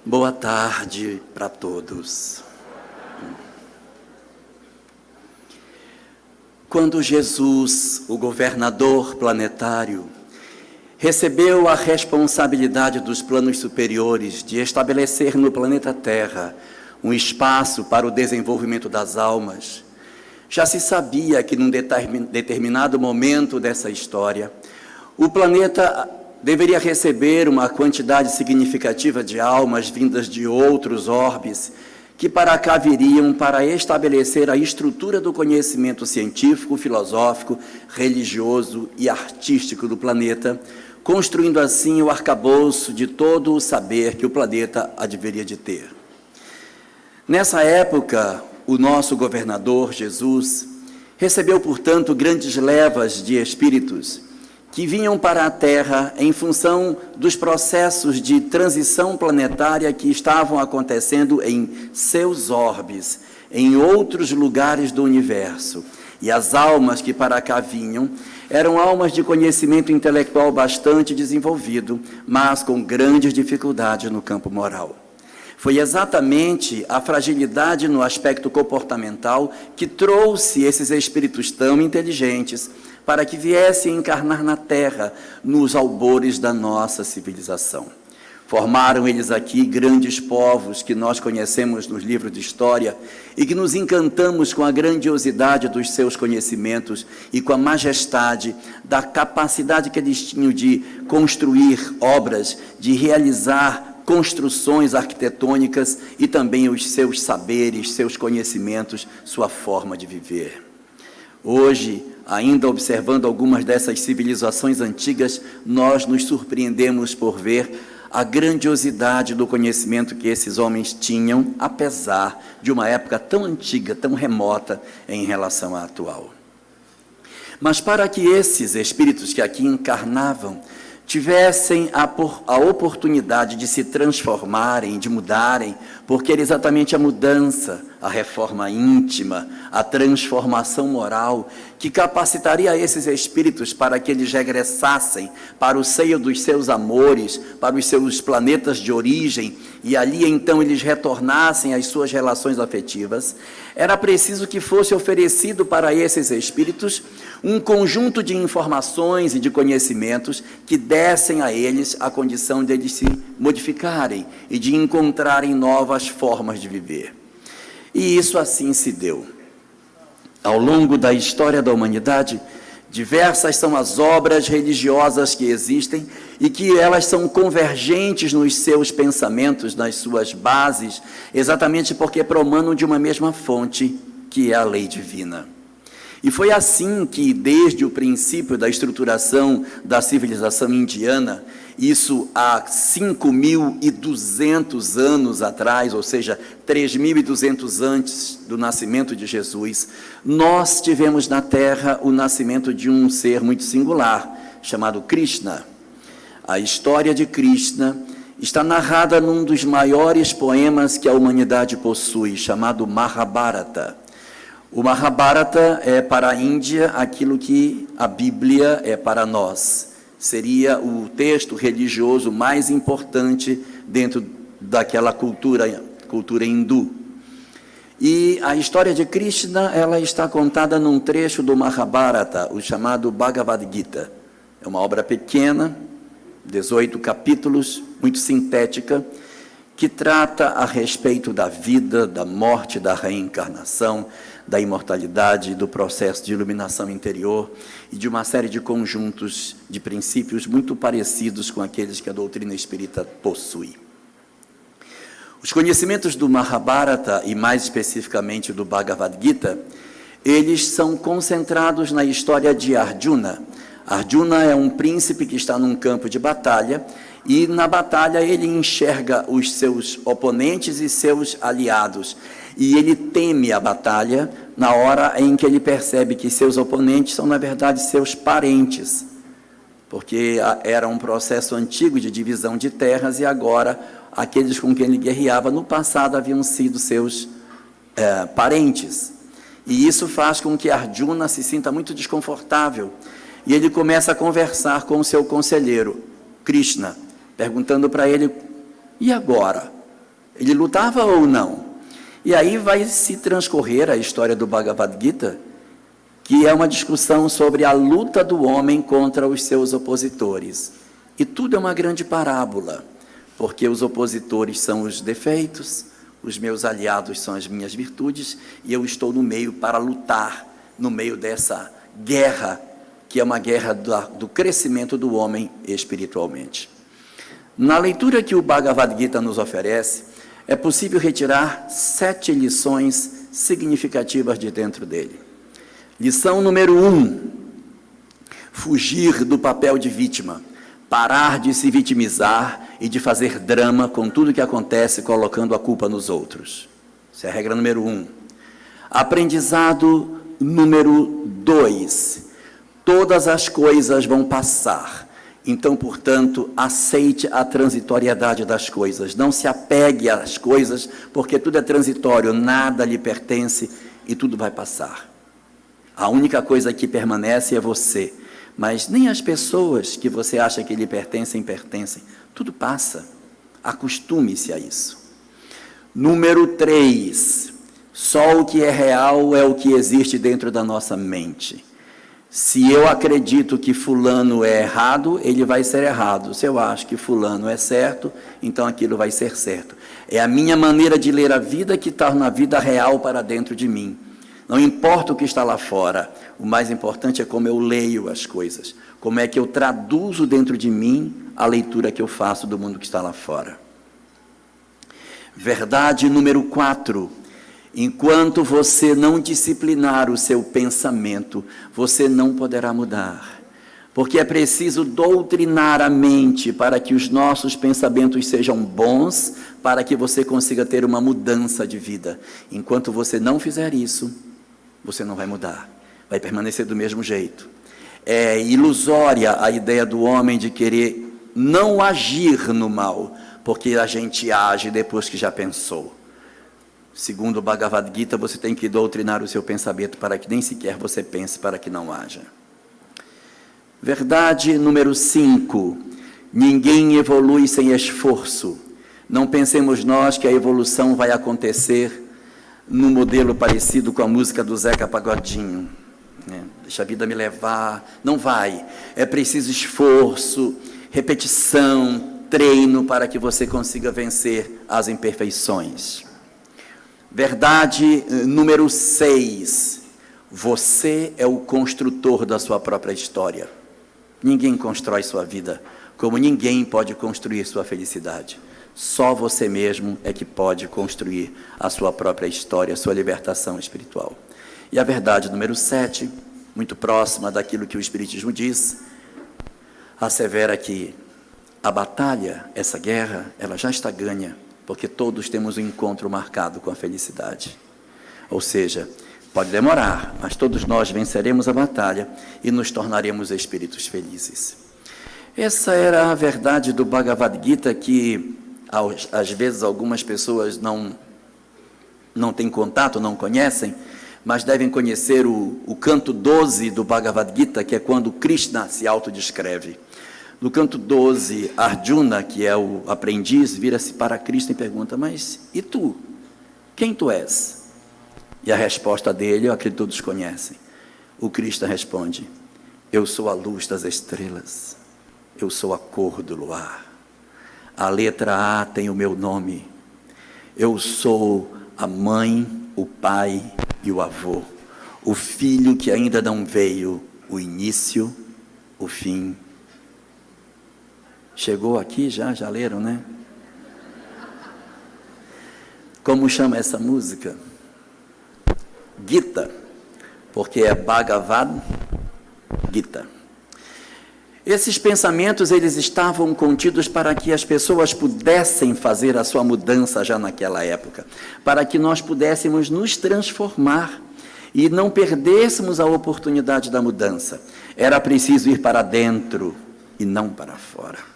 Boa tarde para todos. Quando Jesus, o governador planetário, recebeu a responsabilidade dos planos superiores de estabelecer no planeta Terra um espaço para o desenvolvimento das almas, já se sabia que num determinado momento dessa história, o planeta deveria receber uma quantidade significativa de almas vindas de outros orbes, que para cá viriam para estabelecer a estrutura do conhecimento científico, filosófico, religioso e artístico do planeta, construindo assim o arcabouço de todo o saber que o planeta haveria de ter. Nessa época, o nosso governador, Jesus, recebeu, portanto, grandes levas de espíritos que vinham para a Terra em função dos processos de transição planetária que estavam acontecendo em seus orbes, em outros lugares do universo. E as almas que para cá vinham eram almas de conhecimento intelectual bastante desenvolvido, mas com grandes dificuldades no campo moral. Foi exatamente a fragilidade no aspecto comportamental que trouxe esses espíritos tão inteligentes para que viessem encarnar na Terra nos albores da nossa civilização. Formaram eles aqui grandes povos que nós conhecemos nos livros de história e que nos encantamos com a grandiosidade dos seus conhecimentos e com a majestade da capacidade que eles tinham de construir obras, de realizar construções arquitetônicas e também os seus saberes, seus conhecimentos, sua forma de viver. Hoje, ainda observando algumas dessas civilizações antigas, nós nos surpreendemos por ver a grandiosidade do conhecimento que esses homens tinham, apesar de uma época tão antiga, tão remota em relação à atual. Mas para que esses espíritos que aqui encarnavam tivessem a oportunidade de se transformarem, de mudarem, porque era exatamente a mudança, a reforma íntima, a transformação moral, que capacitaria esses espíritos para que eles regressassem para o seio dos seus amores, para os seus planetas de origem, e ali então eles retornassem às suas relações afetivas. Era preciso que fosse oferecido para esses espíritos um conjunto de informações e de conhecimentos que dessem a eles a condição de eles se modificarem e de encontrarem novas formas de viver. E isso assim se deu. Ao longo da história da humanidade, diversas são as obras religiosas que existem e que elas são convergentes nos seus pensamentos, nas suas bases, exatamente porque promanam de uma mesma fonte, que é a lei divina. E foi assim que, desde o princípio da estruturação da civilização indiana, isso há 5.200 anos atrás, ou seja, 3.200 antes do nascimento de Jesus, nós tivemos na Terra o nascimento de um ser muito singular, chamado Krishna. A história de Krishna está narrada num dos maiores poemas que a humanidade possui, chamado Mahabharata. O Mahabharata é para a Índia aquilo que a Bíblia é para nós. Seria o texto religioso mais importante dentro daquela cultura hindu. E a história de Krishna, ela está contada num trecho do Mahabharata, o chamado Bhagavad Gita. É uma obra pequena, 18 capítulos, muito sintética, que trata a respeito da vida, da morte, da reencarnação, da imortalidade, do processo de iluminação interior e de uma série de conjuntos de princípios muito parecidos com aqueles que a doutrina espírita possui. Os conhecimentos do Mahabharata, e mais especificamente do Bhagavad Gita, eles são concentrados na história de Arjuna. Arjuna é um príncipe que está num campo de batalha, e na batalha ele enxerga os seus oponentes e seus aliados, e ele teme a batalha na hora em que ele percebe que seus oponentes são, na verdade, seus parentes, porque era um processo antigo de divisão de terras, e agora aqueles com quem ele guerreava no passado haviam sido seus parentes. E isso faz com que Arjuna se sinta muito desconfortável, e ele começa a conversar com o seu conselheiro, Krishna, perguntando para ele: e agora? Ele lutava ou não? E aí vai se transcorrer a história do Bhagavad Gita, que é uma discussão sobre a luta do homem contra os seus opositores. E tudo é uma grande parábola, porque os opositores são os defeitos, os meus aliados são as minhas virtudes, e eu estou no meio para lutar, no meio dessa guerra, que é uma guerra do crescimento do homem espiritualmente. Na leitura que o Bhagavad Gita nos oferece, é possível retirar 7 lições significativas de dentro dele. Lição número 1, fugir do papel de vítima, parar de se vitimizar e de fazer drama com tudo que acontece colocando a culpa nos outros. Essa é a regra número 1. Aprendizado número 2, todas as coisas vão passar, então, portanto, aceite a transitoriedade das coisas, não se apegue às coisas, porque tudo é transitório, nada lhe pertence e tudo vai passar. A única coisa que permanece é você, mas nem as pessoas que você acha que lhe pertencem, tudo passa, acostume-se a isso. Número 3, só o que é real é o que existe dentro da nossa mente. Se eu acredito que fulano é errado, ele vai ser errado. Se eu acho que fulano é certo, então aquilo vai ser certo. É a minha maneira de ler a vida que torna a vida real para dentro de mim. Não importa o que está lá fora, o mais importante é como eu leio as coisas, como é que eu traduzo dentro de mim a leitura que eu faço do mundo que está lá fora. Verdade número 4. Enquanto você não disciplinar o seu pensamento, você não poderá mudar. Porque é preciso doutrinar a mente para que os nossos pensamentos sejam bons, para que você consiga ter uma mudança de vida. Enquanto você não fizer isso, você não vai mudar, vai permanecer do mesmo jeito. É ilusória a ideia do homem de querer não agir no mal, porque a gente age depois que já pensou. Segundo o Bhagavad Gita, você tem que doutrinar o seu pensamento para que nem sequer você pense, para que não haja. Verdade número 5. Ninguém evolui sem esforço. Não pensemos nós que a evolução vai acontecer num modelo parecido com a música do Zeca Pagodinho. Deixa a vida me levar. Não vai. É preciso esforço, repetição, treino para que você consiga vencer as imperfeições. Verdade número 6. Você é o construtor da sua própria história. Ninguém constrói sua vida, como ninguém pode construir sua felicidade. Só você mesmo é que pode construir a sua própria história, a sua libertação espiritual. E a verdade número 7, muito próxima daquilo que o Espiritismo diz, assevera que a batalha, essa guerra, ela já está ganha, porque todos temos um encontro marcado com a felicidade. Ou seja, pode demorar, mas todos nós venceremos a batalha e nos tornaremos espíritos felizes. Essa era a verdade do Bhagavad Gita, que às vezes algumas pessoas não têm contato, não conhecem, mas devem conhecer o canto 12 do Bhagavad Gita, que é quando Krishna se autodescreve. No canto 12, Arjuna, que é o aprendiz, vira-se para Krishna e pergunta: mas e tu? Quem tu és? E a resposta dele, eu acredito que todos conhecem. O Krishna responde: eu sou a luz das estrelas, eu sou a cor do luar, a letra A tem o meu nome, eu sou a mãe, o pai e o avô, o filho que ainda não veio, o início, o fim. Chegou aqui já leram, né? Como chama essa música? Gita, porque é Bhagavad Gita. Esses pensamentos, eles estavam contidos para que as pessoas pudessem fazer a sua mudança já naquela época, para que nós pudéssemos nos transformar e não perdêssemos a oportunidade da mudança. Era preciso ir para dentro e não para fora.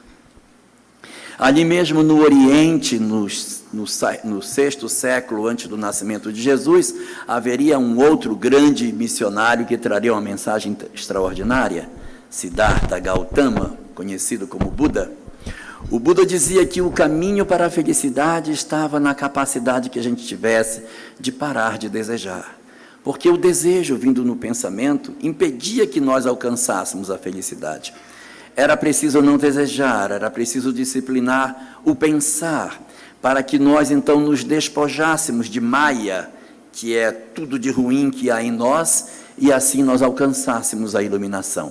Ali mesmo no Oriente, no 6º século antes do nascimento de Jesus, haveria um outro grande missionário que traria uma mensagem extraordinária, Siddhartha Gautama, conhecido como Buda. O Buda dizia que o caminho para a felicidade estava na capacidade que a gente tivesse de parar de desejar. Porque o desejo vindo no pensamento impedia que nós alcançássemos a felicidade. Era preciso não desejar, era preciso disciplinar o pensar, para que nós então nos despojássemos de Maya, que é tudo de ruim que há em nós, e assim nós alcançássemos a iluminação.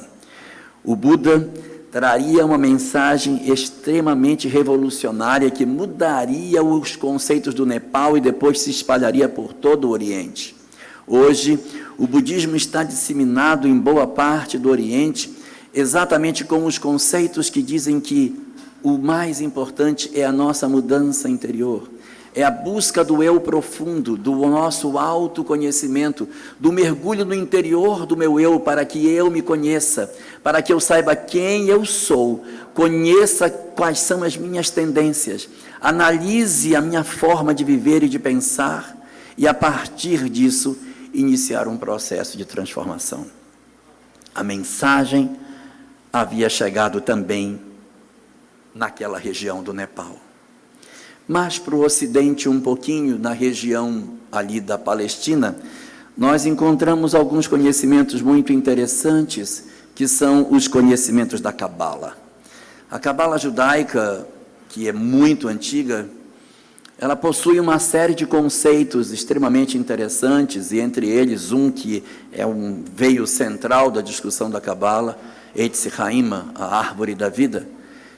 O Buda traria uma mensagem extremamente revolucionária que mudaria os conceitos do Nepal e depois se espalharia por todo o Oriente. Hoje, o budismo está disseminado em boa parte do Oriente, exatamente com os conceitos que dizem que o mais importante é a nossa mudança interior, é a busca do eu profundo, do nosso autoconhecimento, do mergulho no interior do meu eu, para que eu me conheça, para que eu saiba quem eu sou, conheça quais são as minhas tendências, analise a minha forma de viver e de pensar, e a partir disso, iniciar um processo de transformação. A mensagem havia chegado também naquela região do Nepal. Mas para o Ocidente, um pouquinho, na região ali da Palestina, nós encontramos alguns conhecimentos muito interessantes, que são os conhecimentos da Cabala. A Cabala judaica, que é muito antiga, ela possui uma série de conceitos extremamente interessantes, e entre eles um que é um veio central da discussão da Cabala, Eitz Haima, a árvore da vida,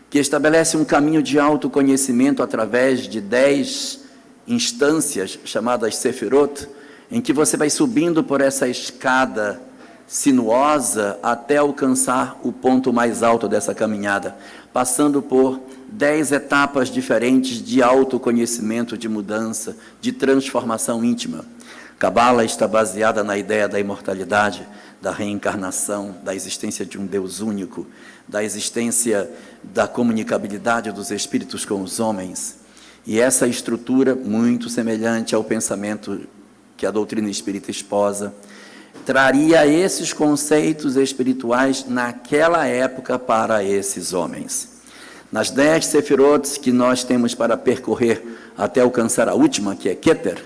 que estabelece um caminho de autoconhecimento através de 10 instâncias, chamadas Sefirot, em que você vai subindo por essa escada sinuosa até alcançar o ponto mais alto dessa caminhada, passando por 10 etapas diferentes de autoconhecimento, de mudança, de transformação íntima. Cabala está baseada na ideia da imortalidade, da reencarnação, da existência de um Deus único, da existência da comunicabilidade dos espíritos com os homens. E essa estrutura, muito semelhante ao pensamento que a doutrina espírita esposa, traria esses conceitos espirituais naquela época para esses homens. Nas 10 Sefirot que nós temos para percorrer até alcançar a última, que é Keter,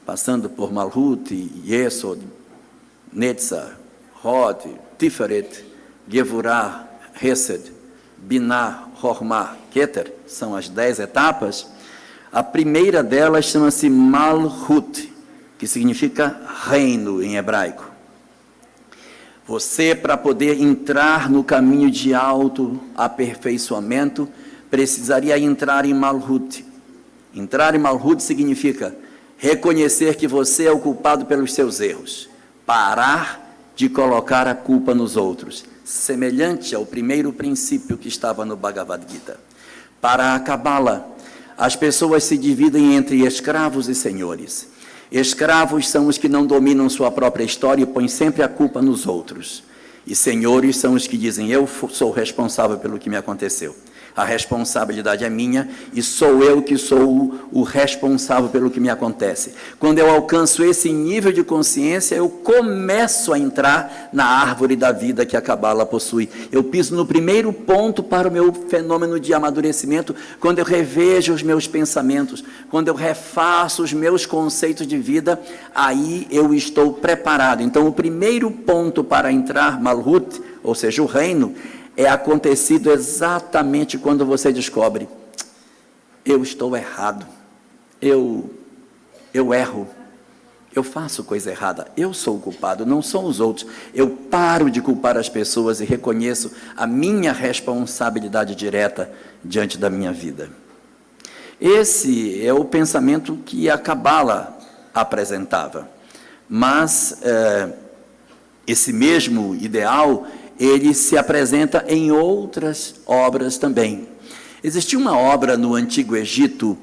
passando por Malhut, Yesod, Netzah, Hod, Tiferet, Gevurah, Hesed, Binah, Hormah, Keter, são as 10 etapas. A primeira delas chama-se Malhut, que significa reino em hebraico. Você, para poder entrar no caminho de autoaperfeiçoamento, precisaria entrar em Malhut. Entrar em Malhut significa reconhecer que você é o culpado pelos seus erros, parar de colocar a culpa nos outros, semelhante ao primeiro princípio que estava no Bhagavad Gita. Para a Cabala, as pessoas se dividem entre escravos e senhores. Escravos são os que não dominam sua própria história e põem sempre a culpa nos outros. E senhores são os que dizem, eu sou responsável pelo que me aconteceu. A responsabilidade é minha e sou eu que sou o responsável pelo que me acontece. Quando eu alcanço esse nível de consciência, eu começo a entrar na árvore da vida que a Cabala possui. Eu piso no primeiro ponto para o meu fenômeno de amadurecimento, quando eu revejo os meus pensamentos, quando eu refaço os meus conceitos de vida, aí eu estou preparado. Então, o primeiro ponto para entrar Malhut, ou seja, o reino, é acontecido exatamente quando você descobre, eu estou errado, eu erro, eu faço coisa errada, eu sou o culpado, não são os outros. Eu paro de culpar as pessoas e reconheço a minha responsabilidade direta diante da minha vida. Esse é o pensamento que a Cabala apresentava, mas esse mesmo ideal, ele se apresenta em outras obras também. Existia uma obra no Antigo Egito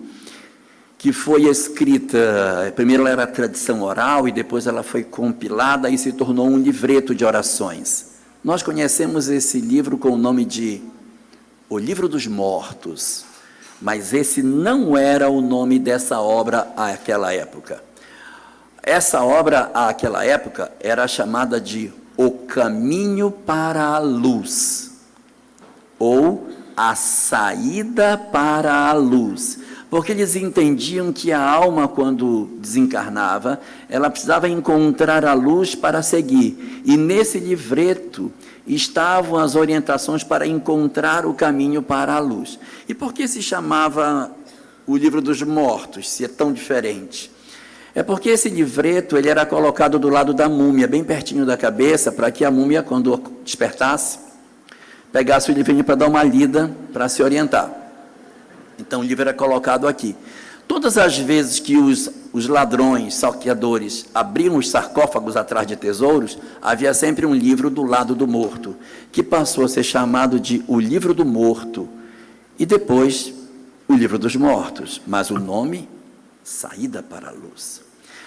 que foi escrita, primeiro ela era tradição oral e depois ela foi compilada e se tornou um livreto de orações. Nós conhecemos esse livro com o nome de O Livro dos Mortos, mas esse não era o nome dessa obra àquela época. Essa obra àquela época era chamada de O Caminho para a Luz, ou a saída para a luz, porque eles entendiam que a alma, quando desencarnava, ela precisava encontrar a luz para seguir, e nesse livreto estavam as orientações para encontrar o caminho para a luz. E por que se chamava o livro dos mortos, se é tão diferente? É porque esse livreto ele era colocado do lado da múmia, bem pertinho da cabeça, para que a múmia, quando despertasse, pegasse o livrinho para dar uma lida, para se orientar. Então o livro era colocado aqui. Todas as vezes que os ladrões, saqueadores, abriam os sarcófagos atrás de tesouros, havia sempre um livro do lado do morto, que passou a ser chamado de o livro do morto, e depois o livro dos mortos, mas o nome, Saída para a Luz.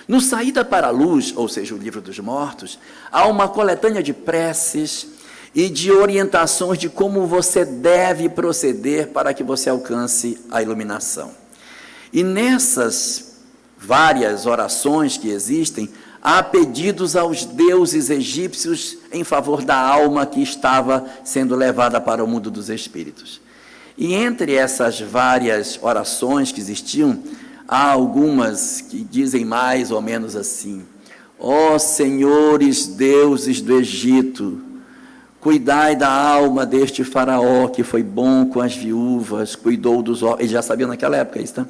No Saída para a Luz, ou seja, o livro dos mortos, há uma coletânea de preces e de orientações de como você deve proceder para que você alcance a iluminação. E nessas várias orações que existem, há pedidos aos deuses egípcios em favor da alma que estava sendo levada para o mundo dos espíritos. E entre essas várias orações que existiam, há algumas que dizem mais ou menos assim: ó senhores deuses do Egito, cuidai da alma deste faraó, que foi bom com as viúvas, cuidou dos órfãos. Ele já sabia naquela época isso, tá?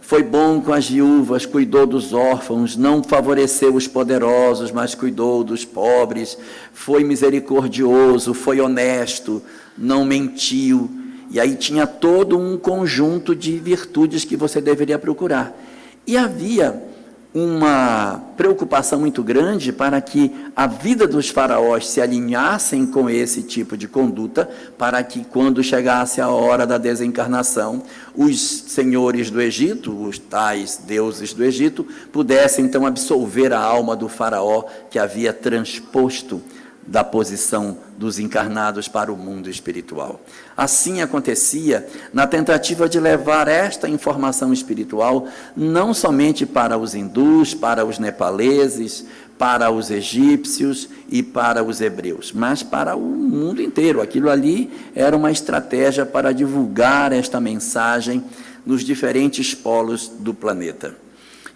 Foi bom com as viúvas, cuidou dos órfãos, não favoreceu os poderosos, mas cuidou dos pobres, foi misericordioso, foi honesto, não mentiu. E aí tinha todo um conjunto de virtudes que você deveria procurar. E havia uma preocupação muito grande para que a vida dos faraós se alinhassem com esse tipo de conduta, para que quando chegasse a hora da desencarnação, os senhores do Egito, os tais deuses do Egito, pudessem então absolver a alma do faraó que havia transposto da posição dos encarnados para o mundo espiritual. Assim acontecia na tentativa de levar esta informação espiritual não somente para os hindus, para os nepaleses, para os egípcios e para os hebreus, mas para o mundo inteiro. Aquilo ali era uma estratégia para divulgar esta mensagem nos diferentes polos do planeta.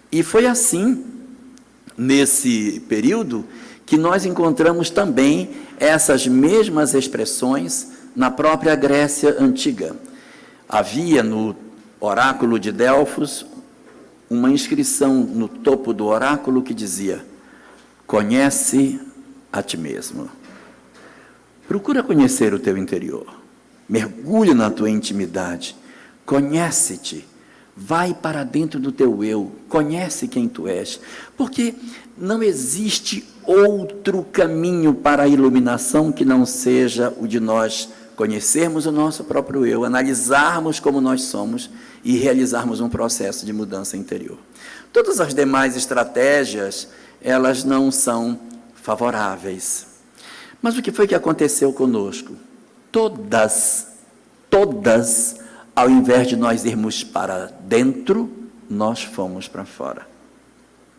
E foi assim, nesse período, que nós encontramos também essas mesmas expressões na própria Grécia Antiga. Havia no oráculo de Delfos uma inscrição no topo do oráculo que dizia: conhece a ti mesmo. Procura conhecer o teu interior, mergulhe na tua intimidade, conhece-te, vai para dentro do teu eu, conhece quem tu és, porque não existe outro caminho para a iluminação que não seja o de nós conhecermos o nosso próprio eu, analisarmos como nós somos e realizarmos um processo de mudança interior. Todas as demais estratégias, elas não são favoráveis. Mas o que foi que aconteceu conosco? Todas, ao invés de nós irmos para dentro, nós fomos para fora.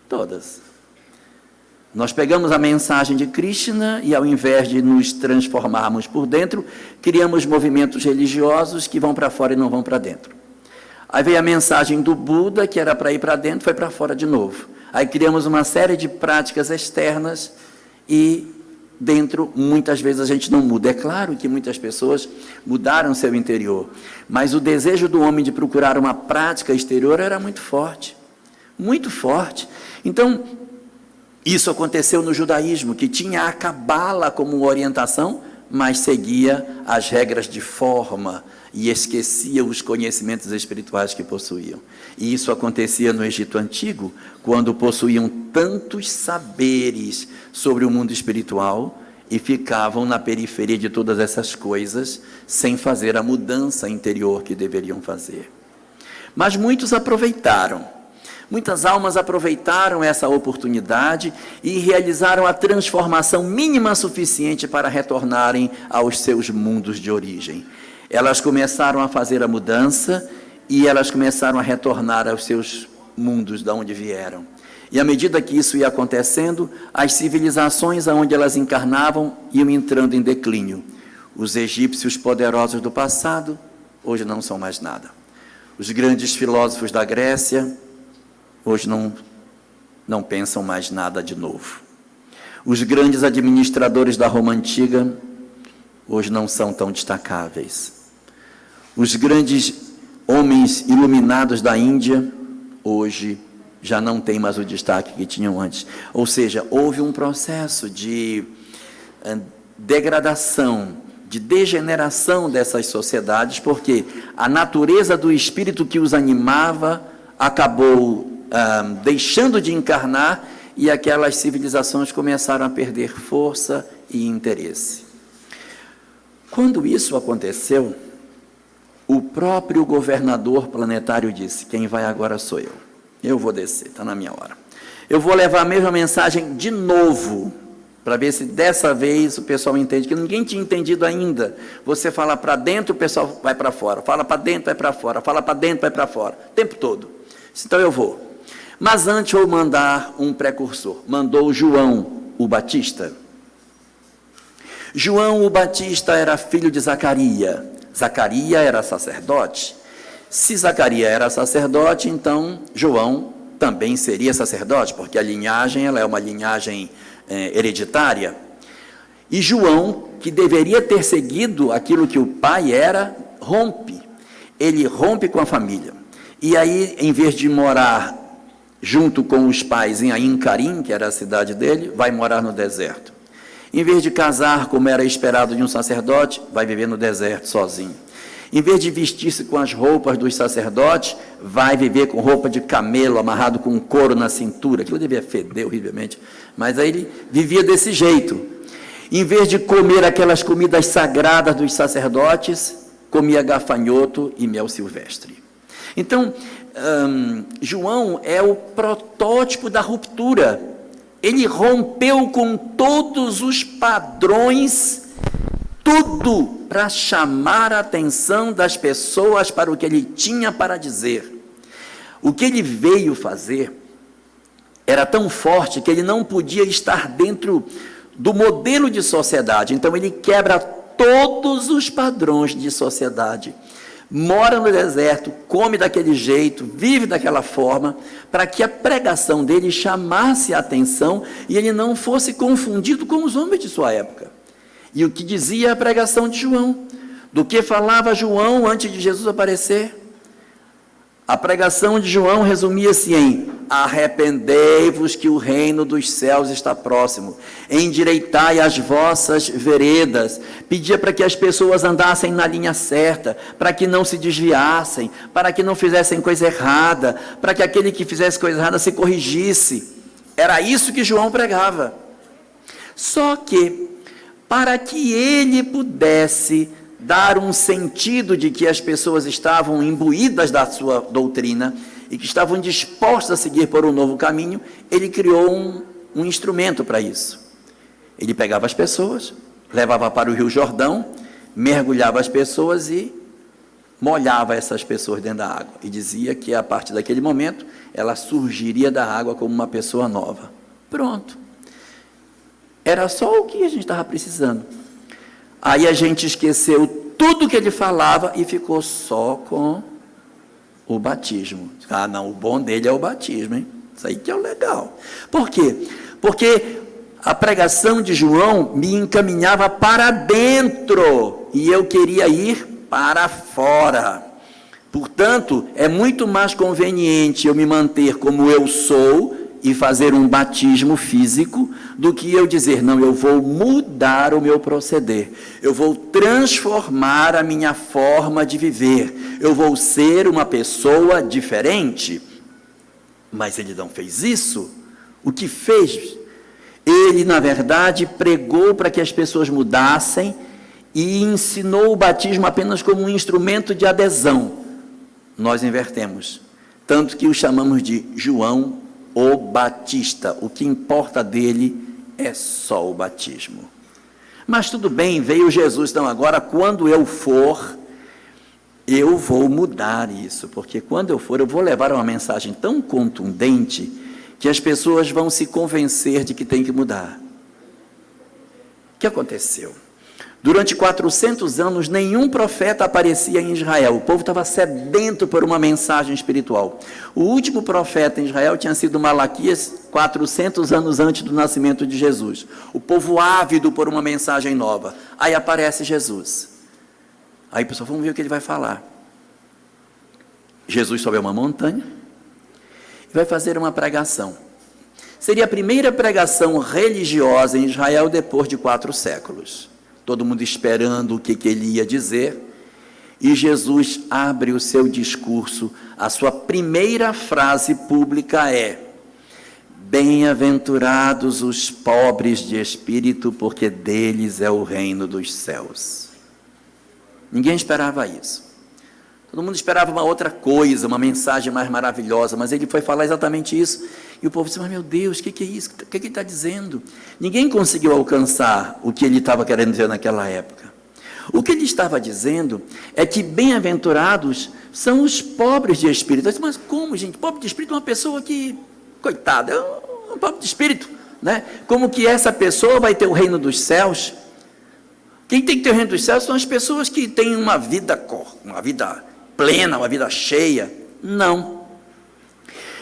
Todas. Nós pegamos a mensagem de Krishna e, ao invés de nos transformarmos por dentro, criamos movimentos religiosos que vão para fora e não vão para dentro. Aí veio a mensagem do Buda, que era para ir para dentro, foi para fora de novo. Aí criamos uma série de práticas externas e dentro, muitas vezes, a gente não muda. É claro que muitas pessoas mudaram seu interior, mas o desejo do homem de procurar uma prática exterior era muito forte. Muito forte. Então, isso aconteceu no judaísmo, que tinha a cabala como orientação, mas seguia as regras de forma e esquecia os conhecimentos espirituais que possuíam. E isso acontecia no Egito Antigo, quando possuíam tantos saberes sobre o mundo espiritual e ficavam na periferia de todas essas coisas, sem fazer a mudança interior que deveriam fazer. Mas muitos aproveitaram. Muitas almas aproveitaram essa oportunidade e realizaram a transformação mínima suficiente para retornarem aos seus mundos de origem. Elas começaram a fazer a mudança e elas começaram a retornar aos seus mundos de onde vieram. E à medida que isso ia acontecendo, as civilizações aonde elas encarnavam iam entrando em declínio. Os egípcios poderosos do passado, hoje não são mais nada. Os grandes filósofos da Grécia, hoje não pensam mais nada de novo. Os grandes administradores da Roma Antiga, hoje não são tão destacáveis. Os grandes homens iluminados da Índia, hoje já não têm mais o destaque que tinham antes. Ou seja, houve um processo de degradação, de degeneração dessas sociedades, porque a natureza do espírito que os animava acabou deixando de encarnar e aquelas civilizações começaram a perder força e interesse. Quando isso aconteceu, o próprio governador planetário disse: quem vai agora sou eu. Eu vou descer, está na minha hora. Eu vou levar a mesma mensagem de novo, para ver se dessa vez o pessoal entende, que ninguém tinha entendido ainda. Você fala para dentro, o pessoal vai para fora. Fala para dentro, vai para fora. Fala para dentro, vai para fora. O tempo todo. Então eu vou. Mas antes eu vou mandar um precursor. Mandou João, o Batista. João, o Batista, era filho de Zacarias. Zacarias era sacerdote. Se Zacarias era sacerdote, então João também seria sacerdote, porque a linhagem ela é uma linhagem hereditária. E João, que deveria ter seguido aquilo que o pai era, rompe. Ele rompe com a família. E aí, em vez de morar junto com os pais em Ain Carim, que era a cidade dele, vai morar no deserto. Em vez de casar, como era esperado de um sacerdote, vai viver no deserto sozinho. Em vez de vestir-se com as roupas dos sacerdotes, vai viver com roupa de camelo, amarrado com um couro na cintura. Aquilo devia feder horrivelmente, mas aí ele vivia desse jeito. Em vez de comer aquelas comidas sagradas dos sacerdotes, comia gafanhoto e mel silvestre. Então, João é o protótipo da ruptura. Ele rompeu com todos os padrões, tudo para chamar a atenção das pessoas para o que ele tinha para dizer. O que ele veio fazer era tão forte que ele não podia estar dentro do modelo de sociedade. Então ele quebra todos os padrões de sociedade. Mora no deserto, come daquele jeito, vive daquela forma, para que a pregação dele chamasse a atenção e ele não fosse confundido com os homens de sua época. E o que dizia a pregação de João? Do que falava João antes de Jesus aparecer? A pregação de João resumia-se em: arrependei-vos que o reino dos céus está próximo, endireitai as vossas veredas. Pedia para que as pessoas andassem na linha certa, para que não se desviassem, para que não fizessem coisa errada, para que aquele que fizesse coisa errada se corrigisse. Era isso que João pregava. Só que, para que ele pudesse dar um sentido de que as pessoas estavam imbuídas da sua doutrina e que estavam dispostas a seguir por um novo caminho, ele criou um instrumento para isso. Ele pegava as pessoas, levava para o Rio Jordão, mergulhava as pessoas e molhava essas pessoas dentro da água. E dizia que a partir daquele momento, ela surgiria da água como uma pessoa nova. Pronto. Era só o que a gente estava precisando. Aí a gente esqueceu tudo que ele falava e ficou só com o batismo. Ah, não, o bom dele é o batismo, hein? Isso aí que é o legal. Por quê? Porque a pregação de João me encaminhava para dentro e eu queria ir para fora. Portanto, é muito mais conveniente eu me manter como eu sou e fazer um batismo físico, do que eu dizer: não, eu vou mudar o meu proceder, eu vou transformar a minha forma de viver, eu vou ser uma pessoa diferente. Mas ele não fez isso. O que fez? Ele, na verdade, pregou para que as pessoas mudassem e ensinou o batismo apenas como um instrumento de adesão. Nós invertemos, tanto que o chamamos de João o Batista. O que importa dele é só o batismo. Mas tudo bem, veio Jesus, então agora quando eu for, eu vou mudar isso, porque quando eu for, eu vou levar uma mensagem tão contundente que as pessoas vão se convencer de que tem que mudar. O que aconteceu? Durante 400 anos, nenhum profeta aparecia em Israel. O povo estava sedento por uma mensagem espiritual. O último profeta em Israel tinha sido Malaquias, 400 anos antes do nascimento de Jesus. O povo ávido por uma mensagem nova. Aí aparece Jesus. Aí, pessoal, vamos ver o que ele vai falar. Jesus sobe a uma montanha e vai fazer uma pregação. Seria a primeira pregação religiosa em Israel depois de 4 séculos. Todo mundo esperando o que ele ia dizer, e Jesus abre o seu discurso. A sua primeira frase pública é: bem-aventurados os pobres de espírito, porque deles é o reino dos céus. Ninguém esperava isso. Todo mundo esperava uma outra coisa, uma mensagem mais maravilhosa, mas ele foi falar exatamente isso, e o povo disse: mas meu Deus, o que é isso? O que ele está dizendo? Ninguém conseguiu alcançar o que ele estava querendo dizer naquela época. O que ele estava dizendo é que bem-aventurados são os pobres de espírito. Eu disse: mas como, gente? Pobre de espírito é uma pessoa que, coitada, é um pobre de espírito, né? Como que essa pessoa vai ter o reino dos céus? Quem tem que ter o reino dos céus são as pessoas que têm uma vida plena, uma vida cheia. Não.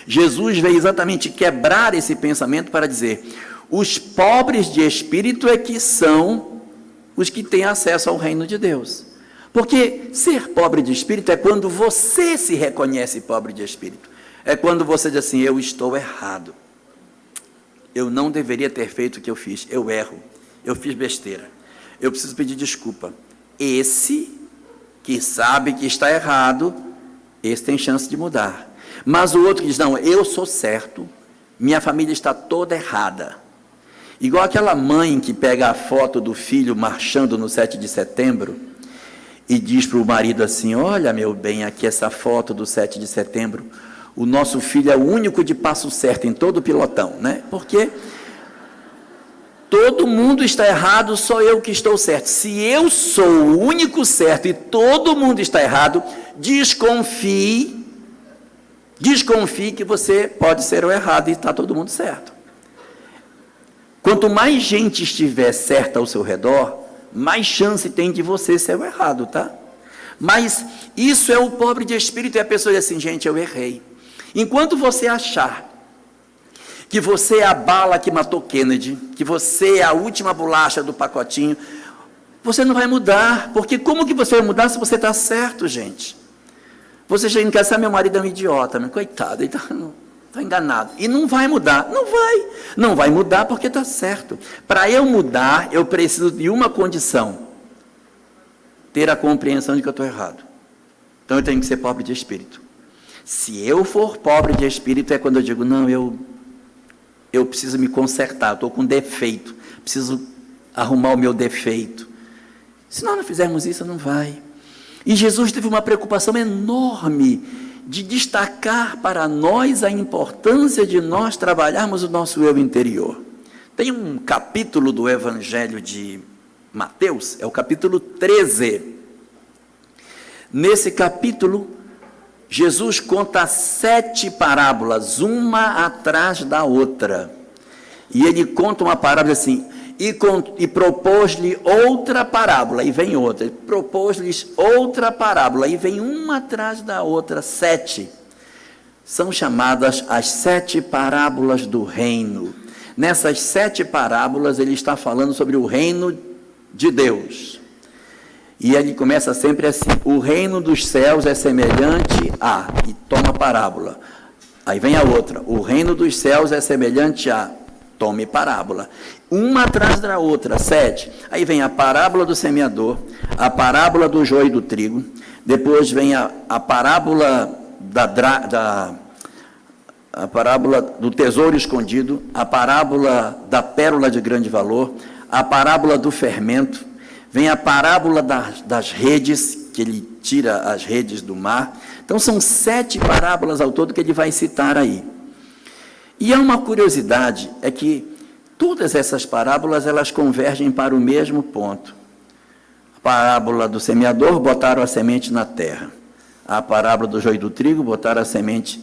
Jesus veio exatamente quebrar esse pensamento para dizer: os pobres de espírito é que são os que têm acesso ao reino de Deus. Porque ser pobre de espírito é quando você se reconhece pobre de espírito. É quando você diz assim: eu estou errado. Eu não deveria ter feito o que eu fiz. Eu erro. Eu fiz besteira. Eu preciso pedir desculpa. Esse que sabe que está errado, esse tem chance de mudar. Mas o outro que diz: não, eu sou certo, minha família está toda errada. Igual aquela mãe que pega a foto do filho marchando no 7 de setembro e diz para o marido assim: olha, meu bem, aqui essa foto do 7 de setembro, o nosso filho é o único de passo certo em todo o pelotão, né? Porque todo mundo está errado, só eu que estou certo. Se eu sou o único certo e todo mundo está errado, desconfie que você pode ser o errado e está todo mundo certo. Quanto mais gente estiver certa ao seu redor, mais chance tem de você ser o errado, tá? Mas isso é o pobre de espírito, e a pessoa diz assim: gente, eu errei. Enquanto você achar que você é a bala que matou Kennedy, que você é a última bolacha do pacotinho, você não vai mudar. Porque como que você vai mudar se você está certo, gente? Você chega em casa: sabe, meu marido é um idiota, meu coitado, ele está enganado. E não vai mudar. Não vai mudar porque está certo. Para eu mudar, eu preciso de uma condição: ter a compreensão de que eu estou errado. Então eu tenho que ser pobre de espírito. Se eu for pobre de espírito, é quando eu digo: não, eu preciso me consertar, estou com defeito, preciso arrumar o meu defeito. Se nós não fizermos isso, não vai. E Jesus teve uma preocupação enorme de destacar para nós a importância de nós trabalharmos o nosso eu interior. Tem um capítulo do Evangelho de Mateus, é o capítulo 13. Nesse capítulo, Jesus conta 7 parábolas, uma atrás da outra. E ele conta uma parábola assim: e propôs-lhe outra parábola, e vem outra. Propôs-lhes outra parábola, e vem uma atrás da outra, 7. São chamadas as 7 parábolas do reino. Nessas 7 parábolas, ele está falando sobre o reino de Deus. E ele começa sempre assim: o reino dos céus é semelhante a... e toma a parábola. Aí vem a outra: o reino dos céus é semelhante a... tome parábola. Uma atrás da outra, 7. Aí vem a parábola do semeador, a parábola do joio e do trigo. Depois vem a parábola a parábola do tesouro escondido, a parábola da pérola de grande valor, a parábola do fermento. Vem a parábola das redes, que ele tira as redes do mar. Então, são 7 parábolas ao todo que ele vai citar aí. E há uma curiosidade, é que todas essas parábolas, elas convergem para o mesmo ponto. A parábola do semeador, botaram a semente na terra. A parábola do joio e do trigo, botaram a semente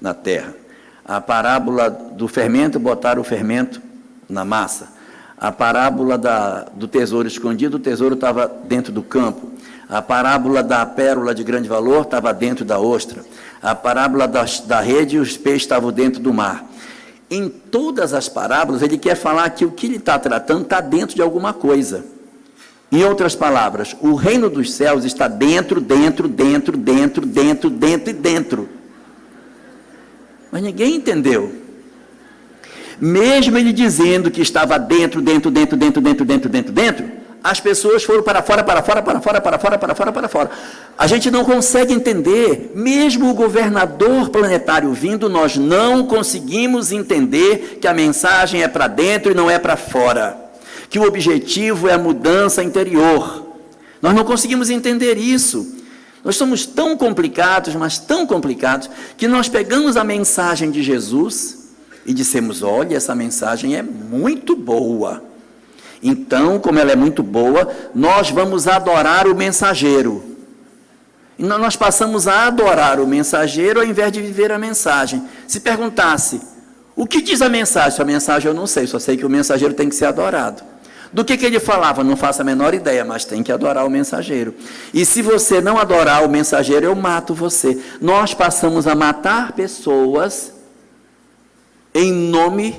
na terra. A parábola do fermento, botaram o fermento na massa. A parábola do tesouro escondido, o tesouro estava dentro do campo. A parábola da pérola de grande valor estava dentro da ostra. A parábola da rede, os peixes estavam dentro do mar. Em todas as parábolas, ele quer falar que o que ele está tratando está dentro de alguma coisa. Em outras palavras, o reino dos céus está dentro. Mas ninguém entendeu. Mesmo ele dizendo que estava dentro, as pessoas foram para fora. A gente não consegue entender, mesmo o governador planetário vindo, nós não conseguimos entender que a mensagem é para dentro e não é para fora, que o objetivo é a mudança interior. Nós não conseguimos entender isso. Nós somos tão complicados, mas tão complicados, que nós pegamos a mensagem de Jesus e dissemos, olha, essa mensagem é muito boa. Então, como ela é muito boa, nós vamos adorar o mensageiro. E nós passamos a adorar o mensageiro ao invés de viver a mensagem. Se perguntasse, o que diz a mensagem? A mensagem eu não sei, só sei que o mensageiro tem que ser adorado. Do que ele falava? Não faço a menor ideia, mas tem que adorar o mensageiro. E se você não adorar o mensageiro, eu mato você. Nós passamos a matar pessoas em nome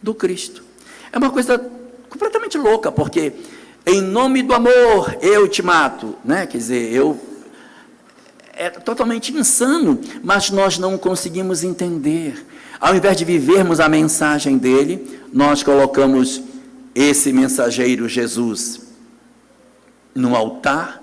do Cristo. É uma coisa completamente louca, porque em nome do amor eu te mato, né? Quer dizer, é totalmente insano, mas nós não conseguimos entender. Ao invés de vivermos a mensagem dele, nós colocamos esse mensageiro Jesus no altar,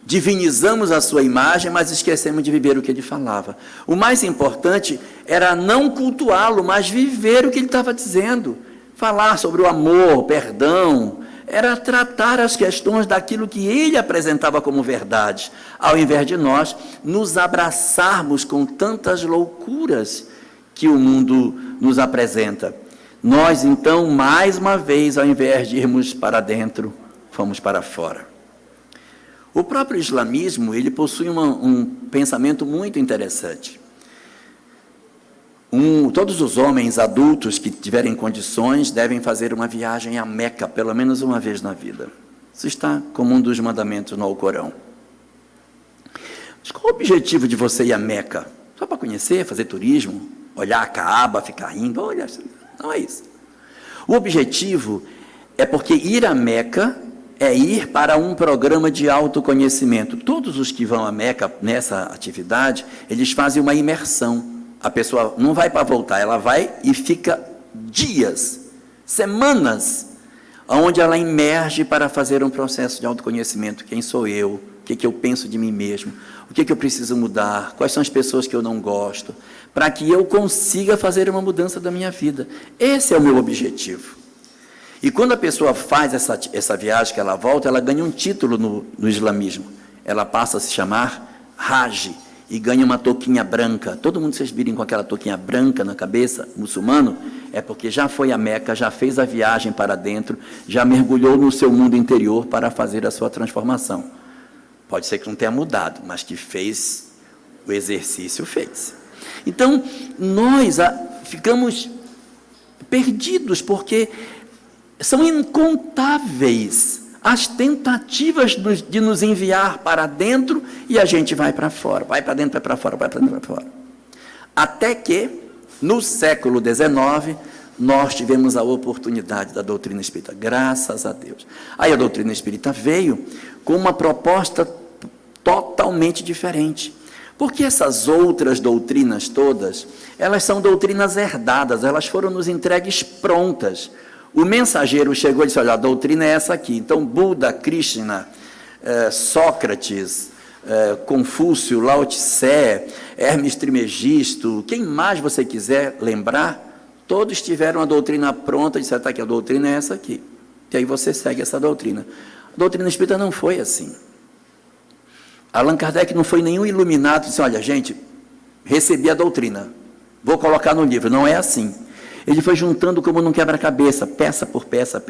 divinizamos a sua imagem, mas esquecemos de viver o que ele falava. O mais importante era não cultuá-lo, mas viver o que ele estava dizendo. Falar sobre o amor, perdão, era tratar as questões daquilo que ele apresentava como verdade, ao invés de nós nos abraçarmos com tantas loucuras que o mundo nos apresenta. Nós, então, mais uma vez, ao invés de irmos para dentro, fomos para fora. O próprio islamismo, ele possui um pensamento muito interessante. Todos os homens adultos que tiverem condições devem fazer uma viagem a Meca, pelo menos uma vez na vida. Isso está como um dos mandamentos no Alcorão. Mas qual o objetivo de você ir a Meca? Só para conhecer, fazer turismo, olhar a Caaba, ficar rindo? Olha, não é isso. O objetivo é porque ir a Meca é ir para um programa de autoconhecimento. Todos os que vão a Meca nessa atividade, eles fazem uma imersão. A pessoa não vai para voltar, ela vai e fica dias, semanas, onde ela emerge para fazer um processo de autoconhecimento. Quem sou eu? O que eu penso de mim mesmo? O que eu preciso mudar? Quais são as pessoas que eu não gosto? Para que eu consiga fazer uma mudança da minha vida. Esse é o meu objetivo. E quando a pessoa faz essa viagem, que ela volta, ela ganha um título no islamismo. Ela passa a se chamar Hajj e ganha uma touquinha branca. Todo mundo, vocês virem com aquela touquinha branca na cabeça, muçulmano, é porque já foi a Meca, já fez a viagem para dentro, já mergulhou no seu mundo interior para fazer a sua transformação. Pode ser que não tenha mudado, mas que fez o exercício, fez. Então, nós ficamos perdidos, porque são incontáveis as tentativas de nos enviar para dentro e a gente vai para fora, vai para dentro, vai para fora, vai para dentro, vai para fora. Até que, no século XIX, nós tivemos a oportunidade da doutrina espírita, graças a Deus. Aí a doutrina espírita veio com uma proposta totalmente diferente. Porque essas outras doutrinas todas, elas são doutrinas herdadas, elas foram nos entregues prontas. O mensageiro chegou e disse, olha, a doutrina é essa aqui. Então, Buda, Krishna, Sócrates, Confúcio, Lao Tse, Hermes Trismegisto, quem mais você quiser lembrar, todos tiveram a doutrina pronta e disseram, tá aqui, a doutrina é essa aqui. E aí você segue essa doutrina. A doutrina espírita não foi assim. Allan Kardec não foi nenhum iluminado, disse, olha, gente, recebi a doutrina, vou colocar no livro. Não é assim. Ele foi juntando como num quebra-cabeça, peça por peça,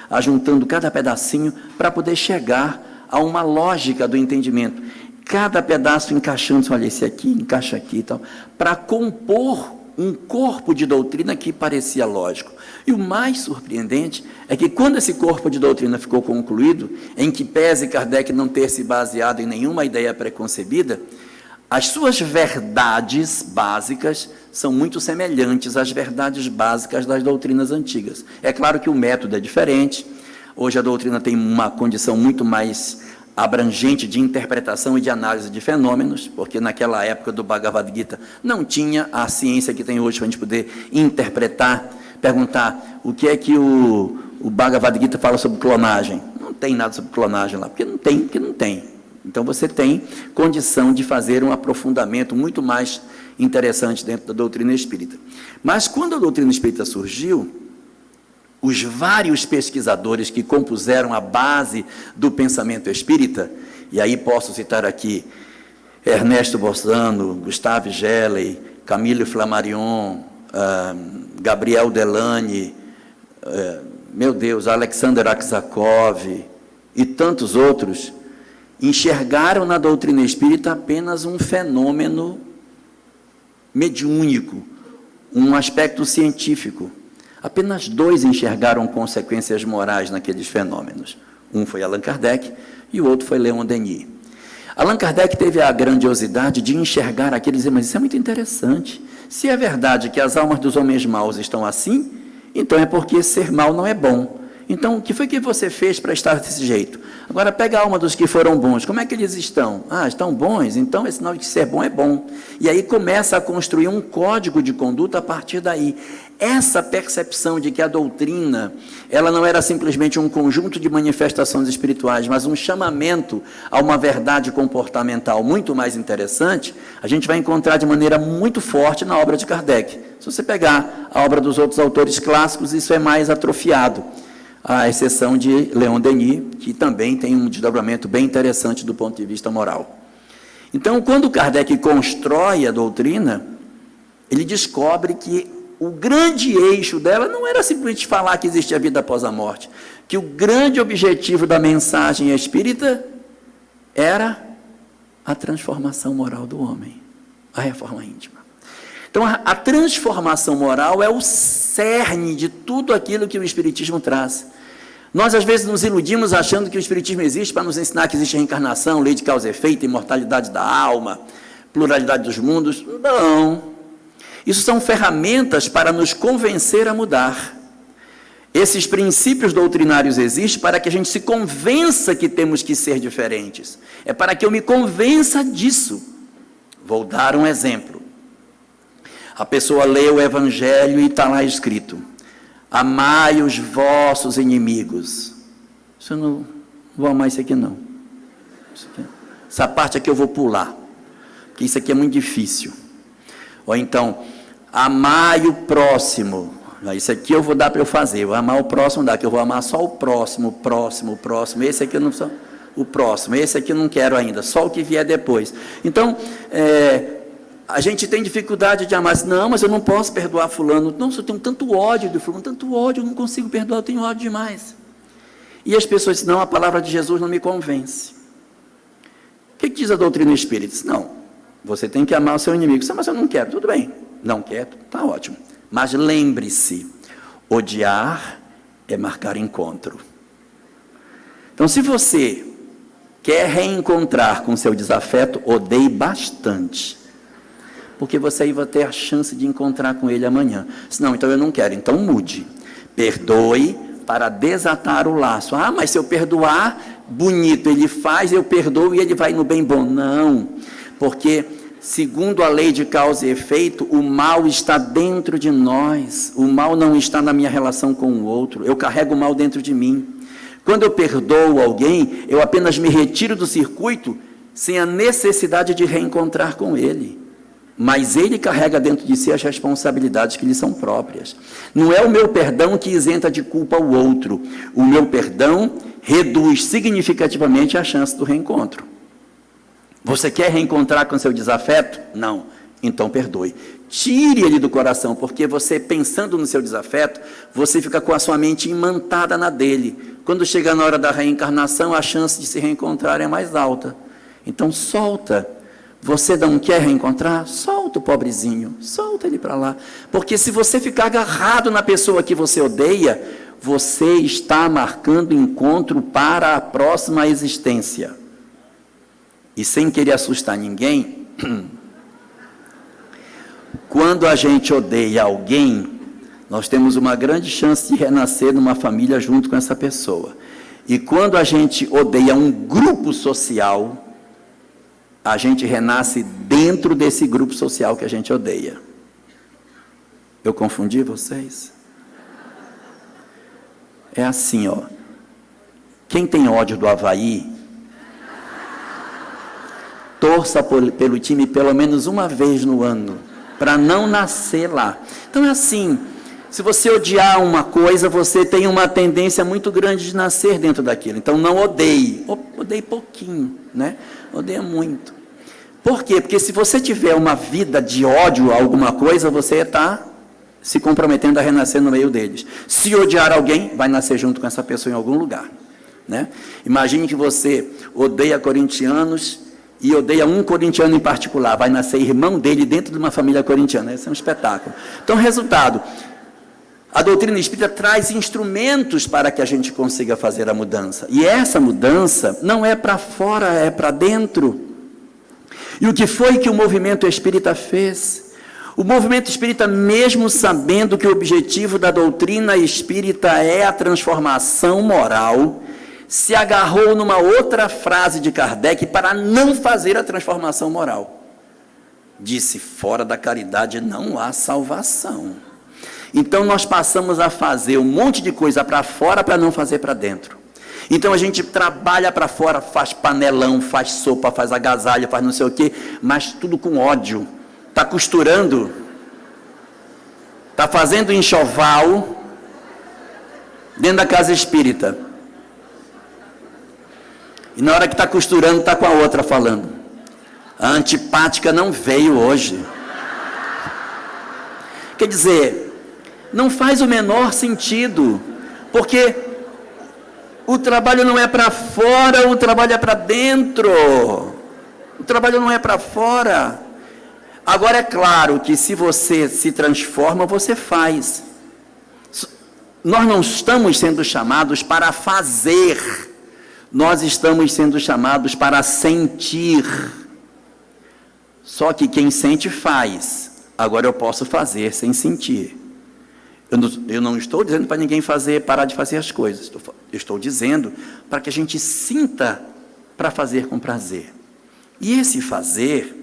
ajuntando cada pedacinho para poder chegar a uma lógica do entendimento. Cada pedaço encaixando, olha, esse aqui encaixa aqui e tal, para compor um corpo de doutrina que parecia lógico. E o mais surpreendente é que quando esse corpo de doutrina ficou concluído, em que pese Kardec não ter se baseado em nenhuma ideia preconcebida, as suas verdades básicas são muito semelhantes às verdades básicas das doutrinas antigas. É claro que o método é diferente. Hoje a doutrina tem uma condição muito mais abrangente de interpretação e de análise de fenômenos, porque naquela época do Bhagavad Gita não tinha a ciência que tem hoje para a gente poder interpretar, perguntar o que é que o Bhagavad Gita fala sobre clonagem. Não tem nada sobre clonagem lá, porque não tem. Então você tem condição de fazer um aprofundamento muito mais interessante dentro da doutrina espírita. Mas quando a doutrina espírita surgiu, os vários pesquisadores que compuseram a base do pensamento espírita, e aí posso citar aqui Ernesto Bossano, Gustave Gelley, Camille Flammarion, Gabriel Delany, Alexander Aksakov e tantos outros, enxergaram na doutrina espírita apenas um fenômeno mediúnico, um aspecto científico. Apenas 2 enxergaram consequências morais naqueles fenômenos. Um foi Allan Kardec e o outro foi Leon Denis. Allan Kardec teve a grandiosidade de enxergar aquilo e dizer, mas isso é muito interessante. Se é verdade que as almas dos homens maus estão assim, então é porque ser mau não é bom. Então, o que foi que você fez para estar desse jeito? Agora, pega a alma dos que foram bons. Como é que eles estão? Ah, estão bons? Então, é sinal de que ser bom é bom. E aí começa a construir um código de conduta a partir daí. Essa percepção de que a doutrina, ela não era simplesmente um conjunto de manifestações espirituais, mas um chamamento a uma verdade comportamental muito mais interessante, a gente vai encontrar de maneira muito forte na obra de Kardec. Se você pegar a obra dos outros autores clássicos, isso é mais atrofiado, à exceção de Leon Denis, que também tem um desdobramento bem interessante do ponto de vista moral. Então, quando Kardec constrói a doutrina, ele descobre que o grande eixo dela não era simplesmente falar que existia vida após a morte, que o grande objetivo da mensagem espírita era a transformação moral do homem, a reforma íntima. Então, a transformação moral é o cerne de tudo aquilo que o Espiritismo traz. Nós, às vezes, nos iludimos achando que o Espiritismo existe para nos ensinar que existe reencarnação, lei de causa e efeito, imortalidade da alma, pluralidade dos mundos. Não. Isso são ferramentas para nos convencer a mudar. Esses princípios doutrinários existem para que a gente se convença que temos que ser diferentes. É para que eu me convença disso. Vou dar um exemplo. A pessoa lê o Evangelho e está lá escrito: amai os vossos inimigos. Isso eu não vou amar isso aqui não. Essa parte aqui eu vou pular, porque isso aqui é muito difícil. Ou então, amai o próximo. Isso aqui eu vou dar para eu fazer. Eu vou amar o próximo, dá, que eu vou amar só o próximo. Esse aqui eu não sou o próximo. Esse aqui eu não quero ainda, só o que vier depois. Então, a gente tem dificuldade de amar. Não, mas eu não posso perdoar fulano. Não, eu tenho tanto ódio do fulano, tanto ódio, eu não consigo perdoar, eu tenho ódio demais. E as pessoas dizem, não, a palavra de Jesus não me convence. O que diz a doutrina espírita? Não, você tem que amar o seu inimigo. Mas eu não quero, tudo bem. Não quer, está ótimo. Mas lembre-se, odiar é marcar encontro. Então, se você quer reencontrar com seu desafeto, odeie bastante. Porque você aí vai ter a chance de encontrar com ele amanhã. Se não, então eu não quero, então mude. Perdoe para desatar o laço. Ah, mas se eu perdoar, bonito, ele faz, eu perdoo e ele vai no bem bom. Não, porque segundo a lei de causa e efeito, o mal está dentro de nós. O mal não está na minha relação com o outro. Eu carrego o mal dentro de mim. Quando eu perdoo alguém, eu apenas me retiro do circuito sem a necessidade de reencontrar com ele. Mas ele carrega dentro de si as responsabilidades que lhe são próprias. Não é o meu perdão que isenta de culpa o outro. O meu perdão reduz significativamente a chance do reencontro. Você quer reencontrar com seu desafeto? Não. Então perdoe. Tire ele do coração, porque você, pensando no seu desafeto, você fica com a sua mente imantada na dele. Quando chega na hora da reencarnação, a chance de se reencontrar é mais alta. Então solta. Você não quer reencontrar? Solta o pobrezinho, solta ele para lá. Porque se você ficar agarrado na pessoa que você odeia, você está marcando encontro para a próxima existência. E sem querer assustar ninguém, quando a gente odeia alguém, nós temos uma grande chance de renascer numa família junto com essa pessoa. E quando a gente odeia um grupo social, a gente renasce dentro desse grupo social que a gente odeia. Eu confundi vocês? É assim, ó. Quem tem ódio do Avaí, torça pelo time pelo menos uma vez no ano, para não nascer lá. Então é assim, se você odiar uma coisa, você tem uma tendência muito grande de nascer dentro daquilo. Então não odeie, odeie pouquinho, né? Odeia muito. Por quê? Porque se você tiver uma vida de ódio a alguma coisa, você está se comprometendo a renascer no meio deles. Se odiar alguém, vai nascer junto com essa pessoa em algum lugar, né? Imagine que você odeia corintianos e odeia um corintiano em particular, vai nascer irmão dele dentro de uma família corintiana. Esse é um espetáculo. Então, resultado, a doutrina espírita traz instrumentos para que a gente consiga fazer a mudança. E essa mudança não é para fora, é para dentro. E o que foi que o movimento espírita fez? O movimento espírita, mesmo sabendo que o objetivo da doutrina espírita é a transformação moral, se agarrou numa outra frase de Kardec para não fazer a transformação moral. Disse: fora da caridade não há salvação. Então nós passamos a fazer um monte de coisa para fora para não fazer para dentro. Então a gente trabalha para fora, faz panelão, faz sopa, faz agasalho, faz não sei o quê, mas tudo com ódio. Está costurando, está fazendo enxoval dentro da casa espírita. E na hora que está costurando, está com a outra falando. A antipática não veio hoje. Quer dizer, não faz o menor sentido, porque o trabalho não é para fora, o trabalho é para dentro. O trabalho não é para fora. Agora, é claro que se você se transforma, você faz. Nós não estamos sendo chamados para fazer, nós estamos sendo chamados para sentir. Só que quem sente faz. Agora eu posso fazer sem sentir. Eu não estou dizendo para ninguém parar de fazer as coisas. Eu estou dizendo para que a gente sinta para fazer com prazer. E esse fazer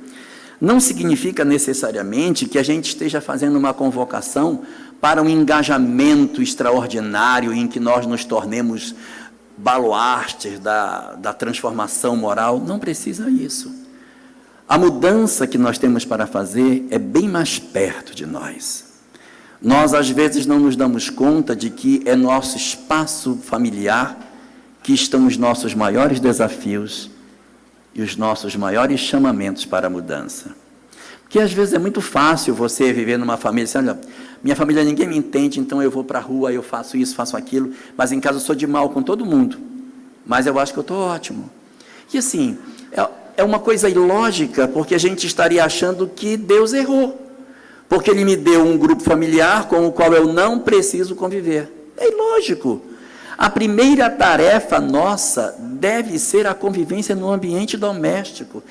não significa necessariamente que a gente esteja fazendo uma convocação para um engajamento extraordinário em que nós nos tornemos baluartes da transformação moral. Não precisa isso. A mudança que nós temos para fazer é bem mais perto de nós. Nós, às vezes, não nos damos conta de que é nosso espaço familiar que estão os nossos maiores desafios e os nossos maiores chamamentos para a mudança. Porque, às vezes, é muito fácil você viver numa família, assim, olha, minha família ninguém me entende, então eu vou para a rua, eu faço isso, faço aquilo, mas em casa eu sou de mal com todo mundo, mas eu acho que eu estou ótimo. E assim, é uma coisa ilógica, porque a gente estaria achando que Deus errou, porque Ele me deu um grupo familiar com o qual eu não preciso conviver. É ilógico. A primeira tarefa nossa deve ser a convivência no ambiente doméstico.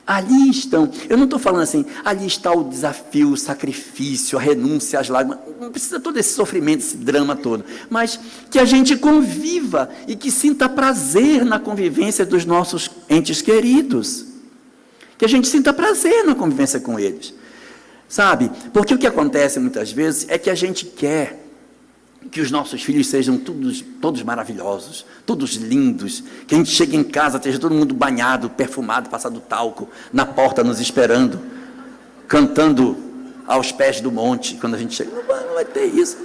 Ali estão, eu não estou falando assim, ali está o desafio, o sacrifício, a renúncia, as lágrimas, não precisa todo esse sofrimento, esse drama todo, mas que a gente conviva e que sinta prazer na convivência dos nossos entes queridos, que a gente sinta prazer na convivência com eles, sabe? Porque o que acontece muitas vezes é que a gente quer que os nossos filhos sejam todos maravilhosos, todos lindos, que a gente chegue em casa, esteja todo mundo banhado, perfumado, passado talco, na porta nos esperando, cantando aos pés do monte, quando a gente chega. Não vai ter isso.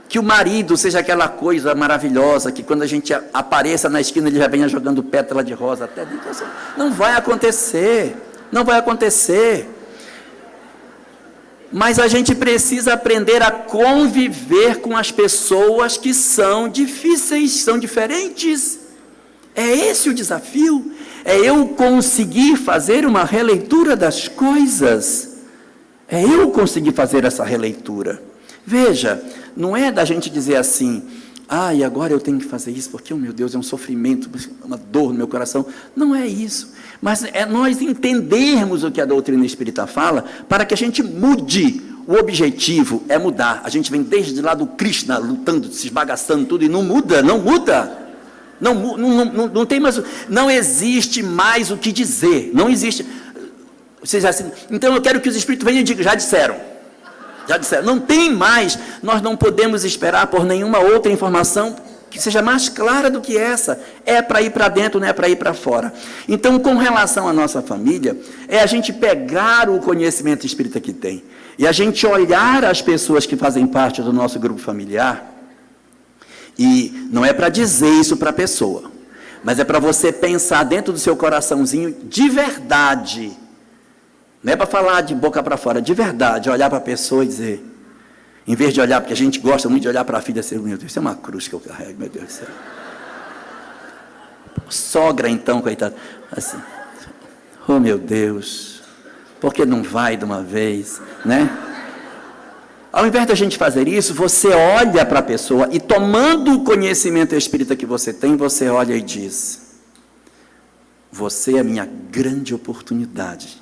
Que o marido seja aquela coisa maravilhosa, que quando a gente apareça na esquina, ele já venha jogando pétala de rosa até dentro. Não vai acontecer, não vai acontecer. Mas a gente precisa aprender a conviver com as pessoas que são difíceis, são diferentes. É esse o desafio, é eu conseguir fazer uma releitura das coisas, é eu conseguir fazer essa releitura. Veja, não é da gente dizer assim, e agora eu tenho que fazer isso, porque, meu Deus, é um sofrimento, uma dor no meu coração. Não é isso, mas é nós entendermos o que a doutrina espírita fala, para que a gente mude. O objetivo é mudar. A gente vem desde lá do Krishna, lutando, se esbagaçando tudo, e não muda. Não tem mais, não existe mais o que dizer, não existe. Vocês assim, então eu quero que os espíritos venham e digam, já disseram, não tem mais. Nós não podemos esperar por nenhuma outra informação que seja mais clara do que essa. É para ir para dentro, não é para ir para fora. Então, com relação à nossa família, é a gente pegar o conhecimento espírita que tem, e a gente olhar as pessoas que fazem parte do nosso grupo familiar, e não é para dizer isso para a pessoa, mas é para você pensar dentro do seu coraçãozinho de verdade. Não é para falar de boca para fora, de verdade, olhar para a pessoa e dizer, em vez de olhar, porque a gente gosta muito de olhar para a filha e dizer, meu Deus, isso é uma cruz que eu carrego, meu Deus do céu. Sogra então, coitada, assim, oh meu Deus, por que não vai de uma vez, né? Ao invés da gente fazer isso, você olha para a pessoa e, tomando o conhecimento espírita que você tem, você olha e diz, você é a minha grande oportunidade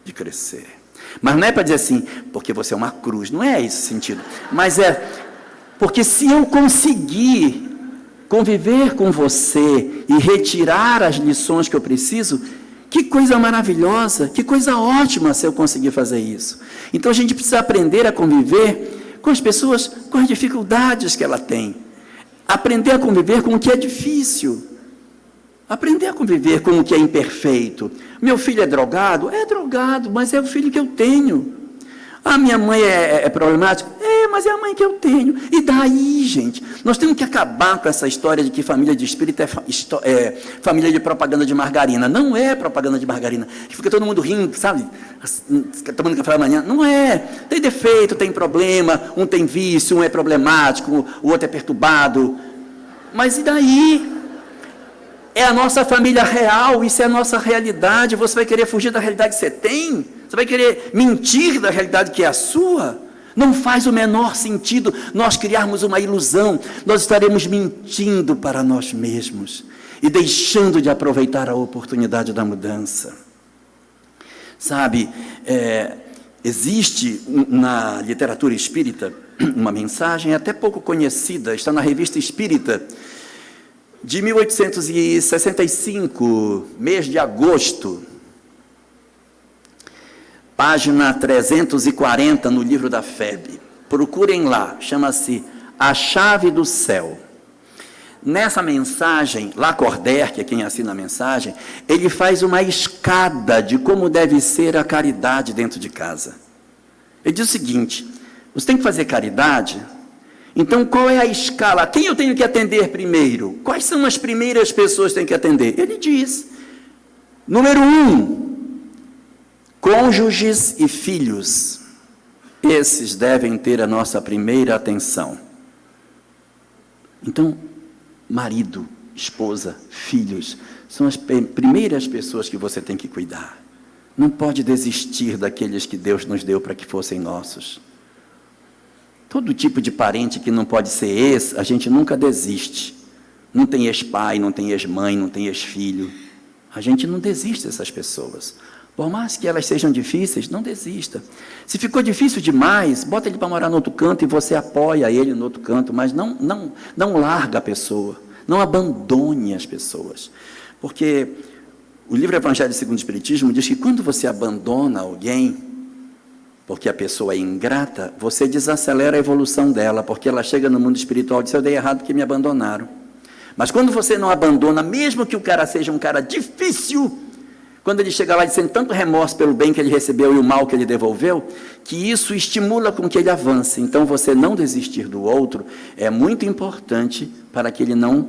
de crescer. Mas não é para dizer assim, porque você é uma cruz, não é esse sentido, mas é, porque se eu conseguir conviver com você e retirar as lições que eu preciso, que coisa maravilhosa, que coisa ótima se eu conseguir fazer isso. Então a gente precisa aprender a conviver com as pessoas, com as dificuldades que ela tem, aprender a conviver com o que é difícil, aprender a conviver com o que é imperfeito. Meu filho é drogado, mas é o filho que eu tenho. A minha mãe é problemática, mas é a mãe que eu tenho. E daí, gente, nós temos que acabar com essa história de que família de espírita é família de propaganda de margarina. Não é propaganda de margarina, que fica todo mundo rindo, sabe, tomando café da manhã. Não é, tem defeito, tem problema, um tem vício, um é problemático, o outro é perturbado, mas e daí? É a nossa família real, isso é a nossa realidade. Você vai querer fugir da realidade que você tem? Você vai querer mentir da realidade que é a sua? Não faz o menor sentido nós criarmos uma ilusão. Nós estaremos mentindo para nós mesmos e deixando de aproveitar a oportunidade da mudança. Sabe, existe na literatura espírita uma mensagem até pouco conhecida, está na Revista Espírita, de 1865, mês de agosto, página 340 no livro da FEB. Procurem lá, chama-se A Chave do Céu. Nessa mensagem, Lacordaire, que é quem assina a mensagem, ele faz uma escada de como deve ser a caridade dentro de casa. Ele diz o seguinte, você tem que fazer caridade. Então, qual é a escala? Quem eu tenho que atender primeiro? Quais são as primeiras pessoas que tenho que atender? Ele diz, número 1, cônjuges e filhos. Esses devem ter a nossa primeira atenção. Então, marido, esposa, filhos, são as primeiras pessoas que você tem que cuidar. Não pode desistir daqueles que Deus nos deu para que fossem nossos. Todo tipo de parente que não pode ser a gente nunca desiste. Não tem ex-pai, não tem ex-mãe, não tem ex-filho. A gente não desiste dessas pessoas. Por mais que elas sejam difíceis, não desista. Se ficou difícil demais, bota ele para morar no outro canto e você apoia ele no outro canto, mas não larga a pessoa, não abandone as pessoas. Porque o livro Evangelho segundo o Espiritismo diz que quando você abandona alguém, porque a pessoa é ingrata, você desacelera a evolução dela, porque ela chega no mundo espiritual e diz, eu dei errado porque me abandonaram. Mas quando você não abandona, mesmo que o cara seja um cara difícil, quando ele chega lá e sente tanto remorso pelo bem que ele recebeu e o mal que ele devolveu, que isso estimula com que ele avance. Então, você não desistir do outro é muito importante para que ele não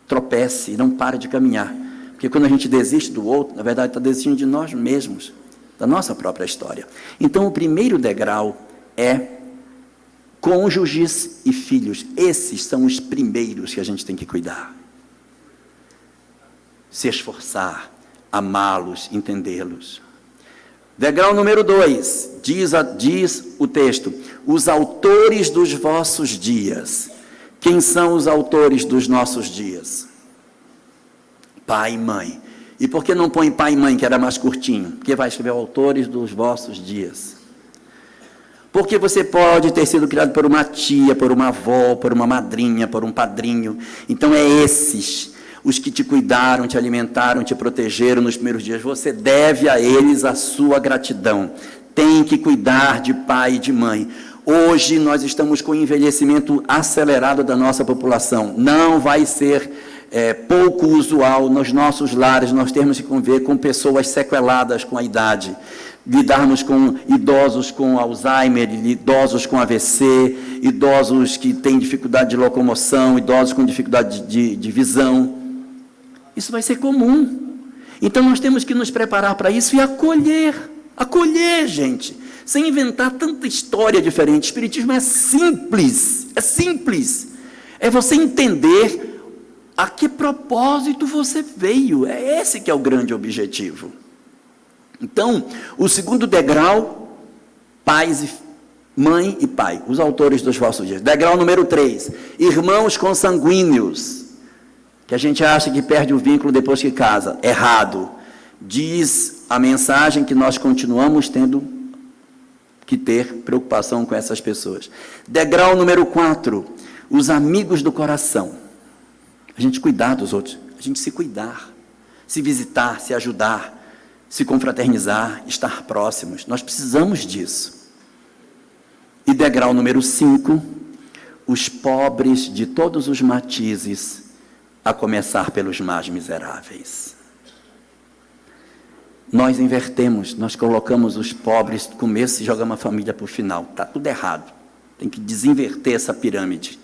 tropece e não pare de caminhar. Porque quando a gente desiste do outro, na verdade está desistindo de nós mesmos, da nossa própria história. Então, o primeiro degrau é cônjuges e filhos. Esses são os primeiros que a gente tem que cuidar. se esforçar, amá-los, entendê-los. Degrau número 2, diz o texto, os autores dos vossos dias. Quem são os autores dos nossos dias? Pai e mãe. E por que não põe pai e mãe, que era mais curtinho? Porque vai escrever autores dos vossos dias. Porque você pode ter sido criado por uma tia, por uma avó, por uma madrinha, por um padrinho. Então é esses, os que te cuidaram, te alimentaram, te protegeram nos primeiros dias. Você deve a eles a sua gratidão. Tem que cuidar de pai e de mãe. Hoje nós estamos com o envelhecimento acelerado da nossa população. Não vai ser pouco usual nos nossos lares nós termos que conviver com pessoas sequeladas com a idade. Lidarmos com idosos com Alzheimer, idosos com AVC, idosos que têm dificuldade de locomoção, idosos com dificuldade de visão. Isso vai ser comum. Então nós temos que nos preparar para isso e acolher, gente, sem inventar tanta história diferente. O Espiritismo é simples, é você entender a que propósito você veio, é esse que é o grande objetivo. Então, o segundo degrau, mãe e pai, os autores dos vossos dias. Degrau número 3, irmãos consanguíneos, que a gente acha que perde o vínculo depois que casa. Errado. Diz a mensagem que nós continuamos tendo que ter preocupação com essas pessoas. Degrau número 4, os amigos do coração. A gente cuidar dos outros, a gente se cuidar, se visitar, se ajudar, se confraternizar, estar próximos. Nós precisamos disso. E degrau número 5, os pobres de todos os matizes, a começar pelos mais miseráveis. Nós invertemos, nós colocamos os pobres no começo e jogamos a família para o final. Está tudo errado. Tem que desinverter essa pirâmide.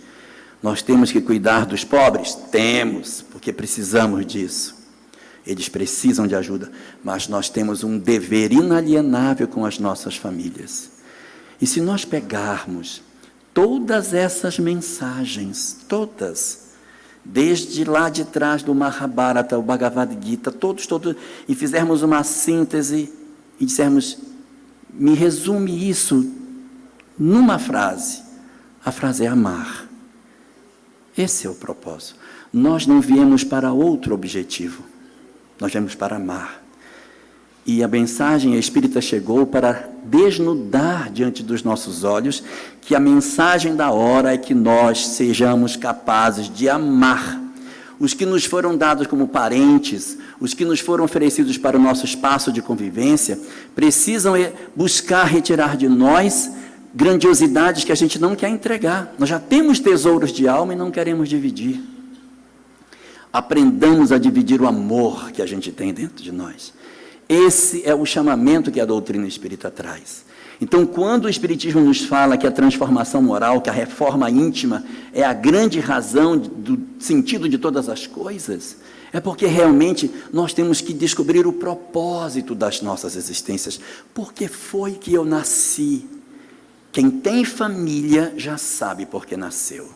Nós temos que cuidar dos pobres? Temos, porque precisamos disso. Eles precisam de ajuda, mas nós temos um dever inalienável com as nossas famílias. E se nós pegarmos todas essas mensagens, todas, desde lá de trás do Mahabharata, o Bhagavad Gita, todos, e fizermos uma síntese e dissermos, me resume isso numa frase. A frase é amar. Esse é o propósito. Nós não viemos para outro objetivo. Nós viemos para amar. E a mensagem espírita chegou para desnudar diante dos nossos olhos que a mensagem da hora é que nós sejamos capazes de amar os que nos foram dados como parentes, os que nos foram oferecidos para o nosso espaço de convivência, precisam buscar retirar de nós grandiosidades que a gente não quer entregar. Nós já temos tesouros de alma e não queremos dividir. Aprendamos a dividir o amor que a gente tem dentro de nós. Esse é o chamamento que a doutrina espírita traz. Então, quando o Espiritismo nos fala que a transformação moral, que a reforma íntima é a grande razão do sentido de todas as coisas, é porque realmente nós temos que descobrir o propósito das nossas existências. Por que foi que eu nasci? Quem tem família já sabe por que nasceu.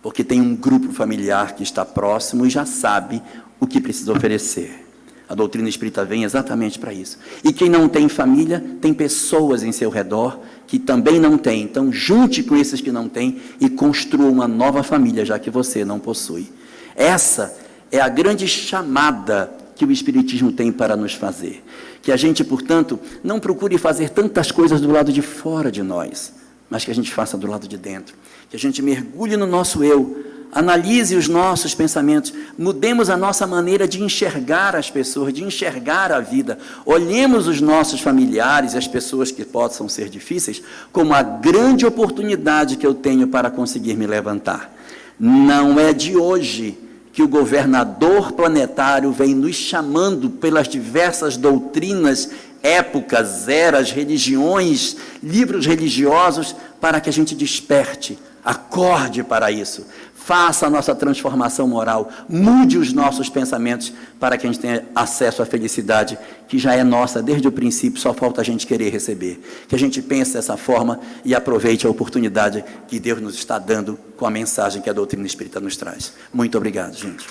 Porque tem um grupo familiar que está próximo e já sabe o que precisa oferecer. A doutrina espírita vem exatamente para isso. E quem não tem família, tem pessoas em seu redor que também não têm. Então, junte com esses que não têm e construa uma nova família, já que você não possui. Essa é a grande chamada que o Espiritismo tem para nos fazer. Que a gente, portanto, não procure fazer tantas coisas do lado de fora de nós, mas que a gente faça do lado de dentro. Que a gente mergulhe no nosso eu, analise os nossos pensamentos, mudemos a nossa maneira de enxergar as pessoas, de enxergar a vida. Olhemos os nossos familiares e as pessoas que possam ser difíceis como a grande oportunidade que eu tenho para conseguir me levantar. Não é de hoje que o governador planetário vem nos chamando pelas diversas doutrinas, épocas, eras, religiões, livros religiosos, para que a gente desperte, acorde para isso, faça a nossa transformação moral, mude os nossos pensamentos para que a gente tenha acesso à felicidade que já é nossa desde o princípio, só falta a gente querer receber. Que a gente pense dessa forma e aproveite a oportunidade que Deus nos está dando com a mensagem que a doutrina espírita nos traz. Muito obrigado, gente.